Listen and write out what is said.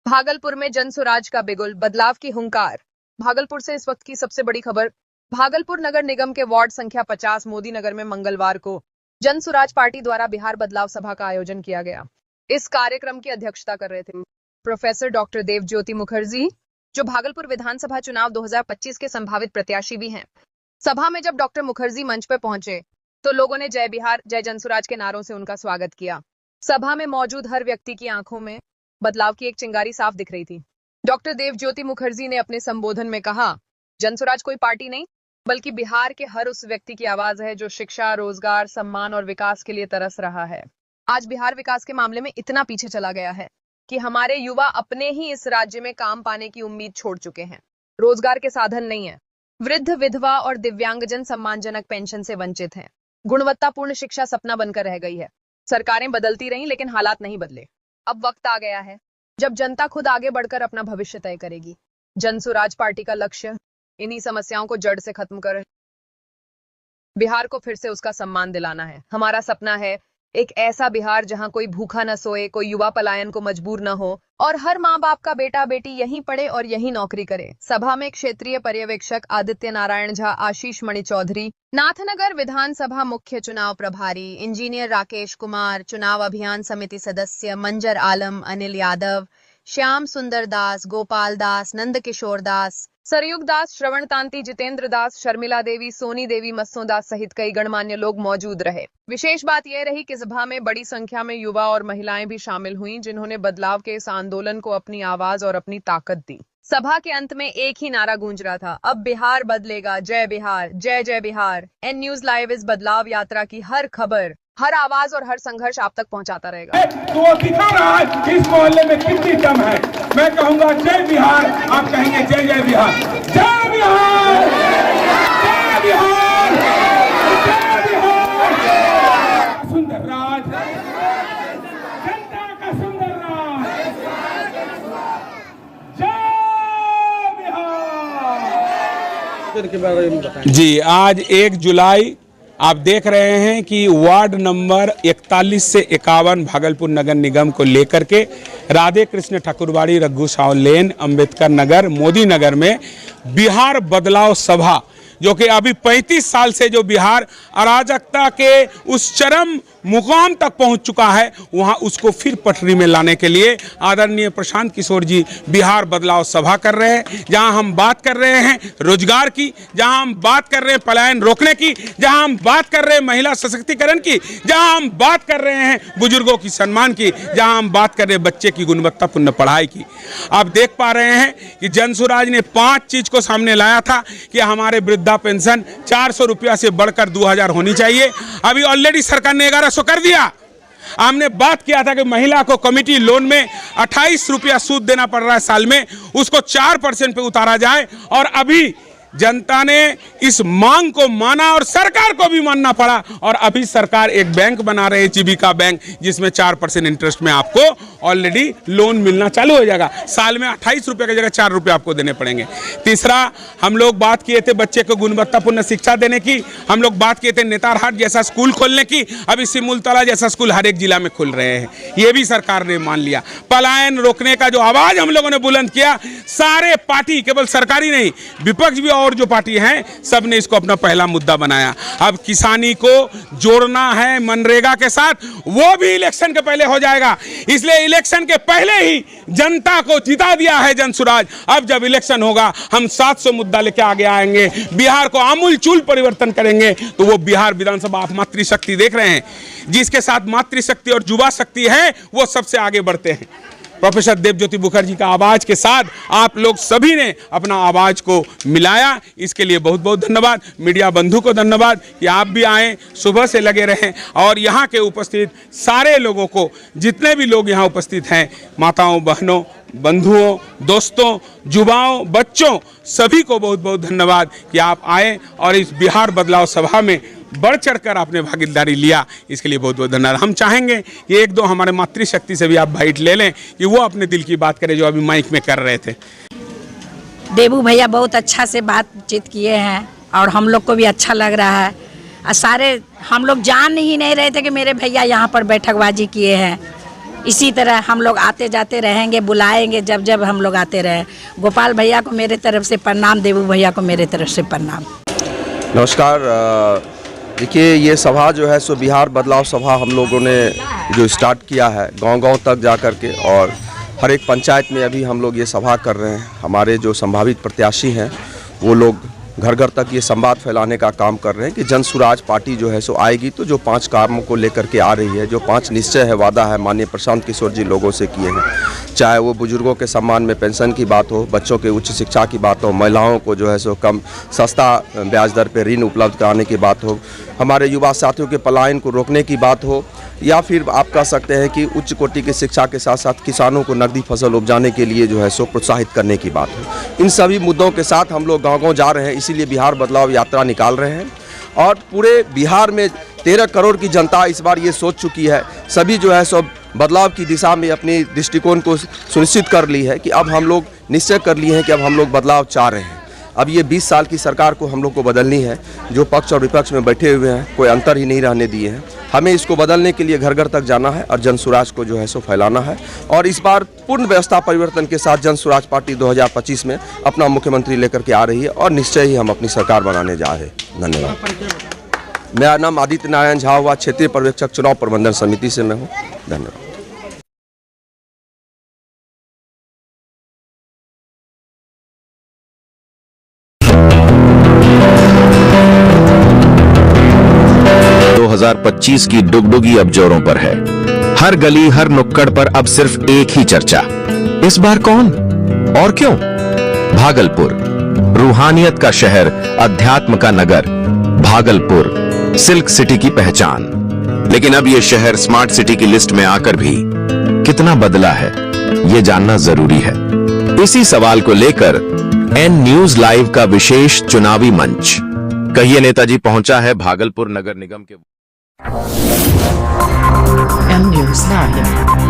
भागलपुर में जनसुराज का बिगुल, बदलाव की हुंकार। भागलपुर से इस वक्त की सबसे बड़ी खबर। भागलपुर नगर निगम के वार्ड संख्या 50 मोदी नगर में मंगलवार को जनसुराज पार्टी द्वारा बिहार बदलाव सभा का आयोजन किया गया। इस कार्यक्रम की अध्यक्षता कर रहे थे प्रोफेसर डॉक्टर देवज्योति मुखर्जी, जो भागलपुर विधानसभा चुनाव 2025 के संभावित प्रत्याशी भी हैं। सभा में जब डॉक्टर मुखर्जी मंच पर पहुंचे तो लोगों ने जय बिहार, जय जनसुराज के नारों से उनका स्वागत किया। सभा में मौजूद हर व्यक्ति की आंखों में बदलाव की एक चिंगारी साफ दिख रही थी। डॉक्टर देवज्योति मुखर्जी ने अपने संबोधन में कहा, जनसुराज कोई पार्टी नहीं बल्कि बिहार के हर उस व्यक्ति की आवाज है जो शिक्षा, रोजगार, सम्मान और विकास के लिए तरस रहा है। आज बिहार विकास के मामले में इतना पीछे चला गया है कि हमारे युवा अपने ही इस राज्य में काम पाने की उम्मीद छोड़ चुके हैं। रोजगार के साधन नहीं है। वृद्ध, विधवा और दिव्यांगजन सम्मानजनक पेंशन से वंचित हैं। गुणवत्तापूर्ण शिक्षा सपना बनकर रह गई है। सरकारें बदलती रहीं लेकिन हालात नहीं बदले। अब वक्त आ गया है जब जनता खुद आगे बढ़कर अपना भविष्य तय करेगी। जनसुराज पार्टी का लक्ष्य इन्हीं समस्याओं को जड़ से खत्म कर बिहार को फिर से उसका सम्मान दिलाना है। हमारा सपना है एक ऐसा बिहार जहां कोई भूखा न सोए, कोई युवा पलायन को मजबूर न हो और हर माँ बाप का बेटा बेटी यहीं पढ़े और यहीं नौकरी करे। सभा में क्षेत्रीय पर्यवेक्षक आदित्य नारायण झा, आशीष मणि चौधरी, नाथनगर विधानसभा मुख्य चुनाव प्रभारी इंजीनियर राकेश कुमार, चुनाव अभियान समिति सदस्य मंजर आलम, अनिल यादव, श्याम सुंदर दास, गोपाल दास, नंद किशोर दास, सरयुग दास, श्रवण तांती, जितेंद्र दास, शर्मिला देवी, सोनी देवी, मस्सो दास सहित कई गणमान्य लोग मौजूद रहे। विशेष बात यह रही कि सभा में बड़ी संख्या में युवा और महिलाएं भी शामिल हुईं, जिन्होंने बदलाव के इस आंदोलन को अपनी आवाज और अपनी ताकत दी। सभा के अंत में एक ही नारा गूंज रहा था, अब बिहार बदलेगा, जय बिहार, जय जय बिहार। एन न्यूज लाइव इस बदलाव यात्रा की हर खबर, हर आवाज और हर संघर्ष आप तक पहुंचाता रहेगा। तो वो दिखा रहा है कि इस मोहल्ले में कितनी दम है। मैं कहूंगा जय बिहार, आप कहेंगे जय जय बिहार। जय बिहार, जय बिहार, जय बिहार। सुंदर राज, जनता का सुंदर राज, जय बिहार। जी, आज 1 जुलाई आप देख रहे हैं कि वार्ड नंबर 41 से 51 भागलपुर नगर निगम को लेकर के राधे कृष्ण ठाकुरबाड़ी, रघु साव लेन, अंबेडकर नगर, मोदी नगर में बिहार बदलाव सभा, जो कि अभी 35 साल से जो बिहार अराजकता के उस चरम मुकाम तक पहुंच चुका है, वहां उसको फिर पटरी में लाने के लिए आदरणीय प्रशांत किशोर जी बिहार बदलाव सभा कर रहे हैं। जहां हम बात कर रहे हैं रोजगार की, जहां हम बात कर रहे हैं पलायन रोकने की, जहां हम बात कर रहे हैं महिला सशक्तिकरण की, जहां हम बात कर रहे हैं बुजुर्गों की सम्मान की, जहां हम बात कर रहे हैं बच्चे की गुणवत्तापूर्ण पढ़ाई की। आप देख पा रहे हैं कि जनसुराज ने 5 चीज को सामने लाया था कि हमारे वृद्धा पेंशन 400 रुपया से बढ़कर 2000 होनी चाहिए। अभी ऑलरेडी सरकार ने 1100 कर दिया। हमने बात किया था कि महिला को कमिटी लोन में 28 रुपया सूद देना पड़ रहा है साल में, उसको 4% पे उतारा जाए। और अभी जनता ने इस मांग को माना और सरकार को भी मानना पड़ा। और अभी सरकार एक बैंक बना रही है, जीविका बैंक, जिसमें 4% इंटरेस्ट में आपको ऑलरेडी लोन मिलना चालू हो जाएगा। साल में 28 रुपये की जगह 4 रुपये आपको देने पड़ेंगे। तीसरा, हम लोग बात किए थे बच्चे को गुणवत्तापूर्ण शिक्षा देने की। हम लोग बात किए थे नेतारहाट जैसा स्कूल खोलने की। अभी सिमुलतला जैसा स्कूल हर एक जिला में खुल रहे हैं, ये भी सरकार ने मान लिया। पलायन रोकने का जो आवाज हम लोगों ने बुलंद किया, सारे पार्टी, केवल सरकारी नहीं, विपक्ष भी और जो पार्टी हैं, सबने इसको अपना पहला मुद्दा बनाया। अब किसानी को जोड़ना है मनरेगा के साथ, वो भी इलेक्शन के पहले हो जाएगा। इसलिए इलेक्शन के पहले ही जनता को जिता दिया है जनसुराज। अब जब इलेक्शन होगा, हम 700 मुद्दा लेके आगे आएंगे, बिहार को आमूलचूल परिवर्तन करेंगे। तो वो बिहार विधानसभा, आप मातृशक्ति देख रहे हैं, जिसके साथ मातृशक्ति और युवा शक्ति है, वो सबसे आगे बढ़ते हैं। प्रोफेसर देवज्योति मुखर्जी का आवाज के साथ आप लोग सभी ने अपना आवाज को मिलाया, इसके लिए बहुत बहुत धन्यवाद। मीडिया बंधु को धन्यवाद कि आप भी आए, सुबह से लगे रहें। और यहाँ के उपस्थित सारे लोगों को, जितने भी लोग यहाँ उपस्थित हैं, माताओं, बहनों, बंधुओं, दोस्तों, युवाओं, बच्चों, सभी को बहुत बहुत धन्यवाद कि आप आए और इस बिहार बदलाव सभा में बढ़ चढ़कर आपने भागीदारी लिया। इसके लिए बहुत बहुत धन्यवाद। हम चाहेंगे कि 1-2 हमारे मातृशक्ति से भी आप बाइट ले लें कि वो अपने दिल की बात करें, जो अभी माइक में कर रहे थे। देबू भैया बहुत अच्छा से बातचीत किए हैं और हम लोग को भी अच्छा लग रहा है। और सारे हम लोग जान ही नहीं रहे थे कि मेरे भैया यहाँ पर बैठकबाजी किए हैं। इसी तरह हम लोग आते जाते रहेंगे, बुलाएंगे जब जब हम लोग आते रहे। गोपाल भैया को मेरे तरफ से प्रणाम, देबू भैया को मेरे तरफ से प्रणाम। नमस्कार। देखिए, ये सभा जो है सो बिहार बदलाव सभा हम लोगों ने जो स्टार्ट किया है गांव-गांव तक जा कर के, और हर एक पंचायत में अभी हम लोग ये सभा कर रहे हैं। हमारे जो संभावित प्रत्याशी हैं वो लोग घर घर तक ये संवाद फैलाने का काम कर रहे हैं कि जन सुराज पार्टी जो है सो आएगी तो जो 5 कामों को लेकर के आ रही है, जो 5 निश्चय है, वादा है, माननीय प्रशांत किशोर जी लोगों से किए हैं। चाहे वो बुजुर्गों के सम्मान में पेंशन की बात हो, बच्चों के उच्च शिक्षा की बात हो, महिलाओं को जो है सो कम सस्ता ब्याज दर पर ऋण उपलब्ध कराने की बात हो, हमारे युवा साथियों के पलायन को रोकने की बात हो, या फिर आप कह सकते हैं कि उच्च कोटि की शिक्षा के साथ साथ किसानों को नकदी फसल उपजाने के लिए जो है सो प्रोत्साहित करने की बात है। इन सभी मुद्दों के साथ हम लोग गांव-गांव जा रहे हैं, इसीलिए बिहार बदलाव यात्रा निकाल रहे हैं। और पूरे बिहार में 13 करोड़ की जनता इस बार ये सोच चुकी है, सभी जो है सो बदलाव की दिशा में अपनी दृष्टिकोण को सुनिश्चित कर ली है कि अब हम लोग निश्चय कर लिए हैं कि अब हम लोग बदलाव चाह रहे हैं। अब ये 20 साल की सरकार को हम लोग को बदलनी है। जो पक्ष और विपक्ष में बैठे हुए हैं कोई अंतर ही नहीं रहने दिए हैं। हमें इसको बदलने के लिए घर घर तक जाना है और जन सुराज को जो है सो फैलाना है। और इस बार पूर्ण व्यवस्था परिवर्तन के साथ जन सुराज पार्टी 2025 में अपना मुख्यमंत्री लेकर के आ रही है और निश्चय ही हम अपनी सरकार बनाने जा रहे हैं। धन्यवाद। मेरा नाम आदित्य नारायण झा हुआ, क्षेत्रीय पर्यवेक्षक चुनाव प्रबंधन समिति से मैं हूँ। धन्यवाद। की डुगडुगी अब जोरों पर है। हर गली हर नुक्कड़ पर अब सिर्फ एक ही चर्चा, इस बार कौन और क्यों? भागलपुर, रूहानियत का शहर, अध्यात्म का नगर। भागलपुर सिल्क सिटी की पहचान। लेकिन अब यह शहर स्मार्ट सिटी की लिस्ट में आकर भी कितना बदला है, यह जानना जरूरी है। इसी सवाल को लेकर एन न्यूज लाइव का विशेष चुनावी मंच कहिए नेताजी पहुंचा है भागलपुर नगर निगम के M News Live।